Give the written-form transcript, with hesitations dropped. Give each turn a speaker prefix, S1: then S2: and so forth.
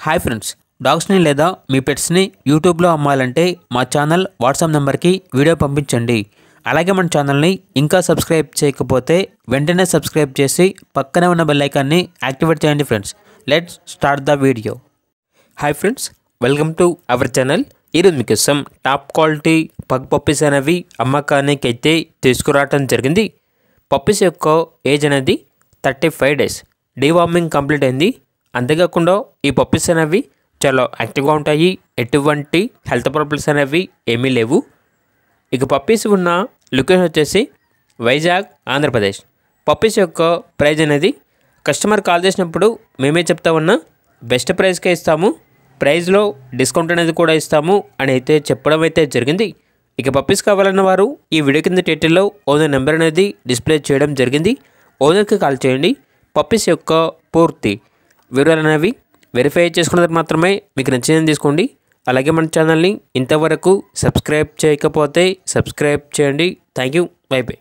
S1: Hi friends, డాగ్స్ని లేదా మీ పెట్స్ని యూట్యూబ్లో అమ్మాలంటే మా ఛానల్ వాట్సాప్ నెంబర్కి వీడియో పంపించండి. అలాగే మన ఛానల్ని ఇంకా సబ్స్క్రైబ్ చేయకపోతే వెంటనే సబ్స్క్రైబ్ చేసి పక్కనే ఉన్న బెల్ ఐకాన్ని యాక్టివేట్ చేయండి. Friends, let's start the video. Hi friends, welcome to our channel. ఈరోజు మీకోసం టాప్ క్వాలిటీ పగ్ పప్పీస్ అనేవి అమ్మకానికి అయితే తీసుకురావడం జరిగింది. పప్పీస్ యొక్క ఏజ్ అనేది 35 days. డీవార్మింగ్ కంప్లీట్ అయింది. అంతేకాకుండా ఈ పప్పీస్ అనేవి చాలా యాక్టివ్గా ఉంటాయి. ఎటువంటి హెల్త్ ప్రాబ్లమ్స్ అనేవి ఏమీ లేవు. ఇక పప్పీస్ ఉన్న లొకేషన్ వచ్చేసి వైజాగ్, ఆంధ్రప్రదేశ్. పప్పీస్ యొక్క ప్రైజ్ అనేది కస్టమర్ కాల్ చేసినప్పుడు మేమే చెప్తా ఉన్నా బెస్ట్ ప్రైస్కే ఇస్తాము, ప్రైజ్లో డిస్కౌంట్ అనేది కూడా ఇస్తాము అని అయితే చెప్పడం అయితే జరిగింది. ఇక పప్పీస్ కావాలన్న వారు ఈ వీడియో కింద టైటిల్లో ఓనర్ నెంబర్ అనేది డిస్ప్లే చేయడం జరిగింది. ఓనర్కి కాల్ చేయండి. పప్పీస్ యొక్క పూర్తి వివరాలు అనేవి వెరిఫై చేసుకున్న తర్వాత మాత్రమే మీకు నచ్చిందని తీసుకోండి. అలాగే మన ఛానల్ని ఇంతవరకు సబ్స్క్రైబ్ చేయకపోతే సబ్స్క్రైబ్ చేయండి. Thank you. By by.